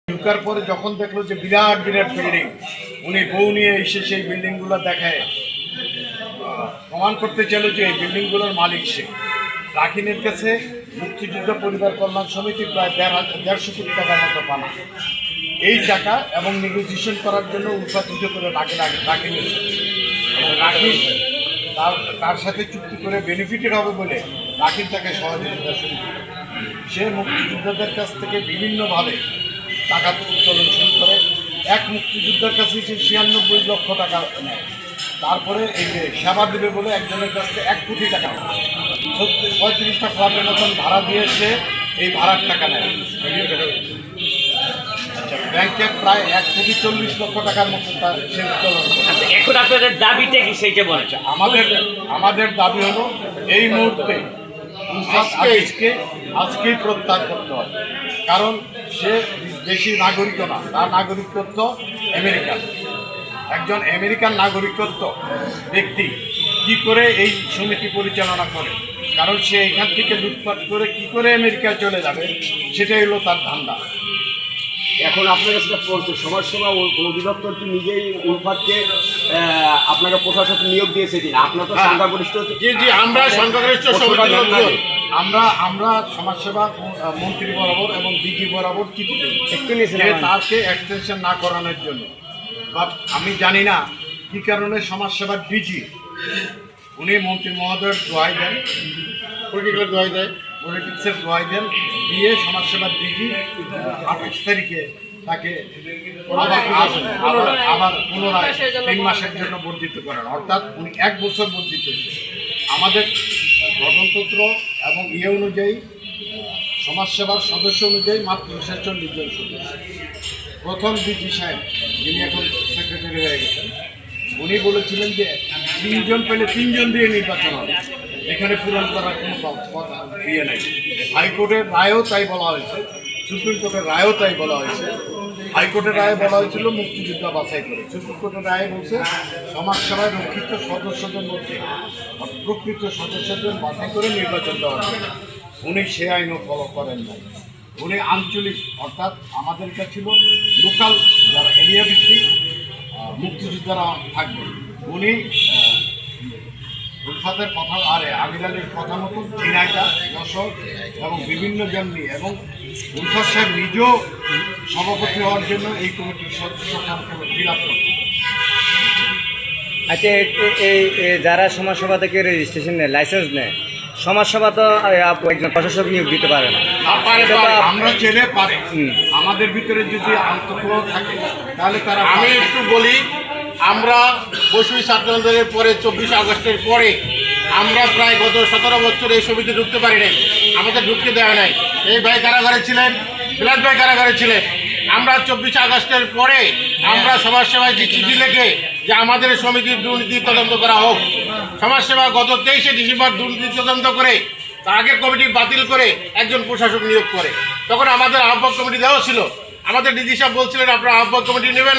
ঢুকার পরে যখন দেখলো যে বিরাট বিরাট বিল্ডিং, উনি বউ নিয়ে এসে সেই বিল্ডিংগুলো দেখায় প্রমাণ করতে চাইল যে এই বিল্ডিংগুলোর মালিক সে। রাকিনের কাছে মুক্তিযুদ্ধ পরিবার কল্যাণ সমিতি প্রায় 150 কোটি টাকার মতো পানা। এই টাকা এবং নেগোসিয়েশন করার জন্য উৎপাদিত করে রাকিনের রাকিন তার সাথে চুক্তি করে বেনিফিটেড হবে বলে রাকিন তাকে সহযোগিতা শুরু করে। সে মুক্তিযোদ্ধাদের কাছ থেকে বিভিন্নভাবে টাকা উত্তোলন শুরু করে। এক মুক্তিযোদ্ধার কাছে সে 96 লক্ষ টাকা নেয়। তারপরে এই যে সেবা দেবে বলে একজনের কাছ থেকে 1 কোটি টাকা, 35টা ফ্ল্যাটের মতন ভাড়া দিয়েছে, এই ভাড়ার টাকা নেয়। আচ্ছা, ব্যাংকে প্রায় 1,40 লক্ষ টাকার মতো সে উত্তোলন করে। এখন আপনাদের দাবিটা কি সেইটা বলছে? আমাদের দাবি হলো এই মুহূর্তে আজকেই প্রত্যাহার করতে হবে, কারণ সে দেশি নাগরিকও না, তার নাগরিকত্ব আমেরিকান। একজন আমেরিকান নাগরিকত্ব ব্যক্তি কি করে এই সমিতি পরিচালনা করে? কারণ সে এখান থেকে লুটপাট করে কি করে আমেরিকায় চলে যাবে, সেটাই হলো তার ধান্দা। এখন আপনারা সেটা পড়ছে সমাজসেবা অধিদপ্তরটি নিজেই উলফাতকে আপনারা প্রশাসক নিয়োগ দিয়েছে কিনা? আপনার তো সংখ্যাগরিষ্ঠ। জি, আমরা সংখ্যাগরিষ্ঠ আমরা সমাজসেবা মন্ত্রী বরাবর এবং ডিজি বরাবর চিঠি দিই তাকে এক্সটেনশন না করানোর জন্য। বাট আমি জানি না কী কারণে সমাজসেবার ডিজি উনি মন্ত্রী মহোদয়ের দোহাই দেন, পলিটিক্যাল দোহাই দেয়, পলিটিক্সের দোহাই দেন, দিয়ে সমাজসেবার ডিজি 28 তারিখে তাকে আবার পুনরায় 3 মাসের জন্য বর্ধিত করেন, অর্থাৎ উনি 1 বছর বর্ধিত হয়েছে। আমাদের গঠনতন্ত্র এবং অনুযায়ী সমাজসেবার সদস্য অনুযায়ী মাত্র 46 জন সদস্য। প্রথম ডিজি সাহেব, যিনি এখন সেক্রেটারি হয়ে গেছেন, উনি বলেছিলেন যে 3 জন পেলে 3 জন দিয়ে নির্বাচন হবে, এখানে পূরণ করার কোনো কথা দিয়ে নেই। হাইকোর্টের রায়েও তাই বলা হয়েছে, সুপ্রিম কোর্টের রায়েও তাই বলা হয়েছে। হাইকোর্টের রায়ে বলা হয়েছিল মুক্তিযোদ্ধা বাছাই করে, সুপ্রিম কোর্টের রায়ে বলছে সমাজসেবায় রক্ষিত সদস্যদের মধ্যে প্রকৃত সদস্যদের বাছাই করে নির্বাচন দেওয়া হবে। উনি সে আইনও ফলো করেন নাই। উনি আঞ্চলিক, অর্থাৎ আমাদের কাছে ছিল লোকাল যারা এরিয়া ভিত্তিক মুক্তিযোদ্ধারা থাকবে, উনি উলফাতের কথা আর আমির আলীর কথা মতো ঝিনাইদহ, যশোর এবং বিভিন্ন জন্মি এবং উলফাত সাহেব নিজেও সভাপতি হওয়ার জন্য এই কমিটির সদস্য ফিল আপ করতেন। আচ্ছা, এই যারা সমাজসভা থেকে রেজিস্ট্রেশন নেয়, লাইসেন্স নেয়, সমাজসভা তো একজন প্রশাসক নিয়োগ দিতে পারে না। আমরা চেনে পারে, আমাদের ভিতরে যদি আন্তঃক্রোধ থাকে তাহলে তারা। আমি একটু বলি, আমরা বৈষম্য ছাত্র আন্দোলনের পরে 24 আগস্টের পরে আমরা প্রায় গত 17 বছর এই সমিতি ঢুকতে পারি নাই, আমাদের ঢুকতে দেওয়া নাই। এই ভাই কারাগারে ছিলেন, বিলাস ভাই কারাগারে ছিলেন। আমরা 24 আগস্টের পরে আমরা সমাজসেবায় চিঠি লিখে যে আমাদের সমিতির দুর্নীতি তদন্ত করা হোক। সমাজসেবা গত 23শে ডিসেম্বর দুর্নীতি তদন্ত করে আগের কমিটি বাতিল করে একজন প্রশাসক নিয়োগ করে। তখন আমাদের আহ্বায়ক কমিটি দেওয়া ছিল, আমাদের ডিজি সাহেব বলছিলেন আপনারা আহ্বায়ক কমিটি নেবেন।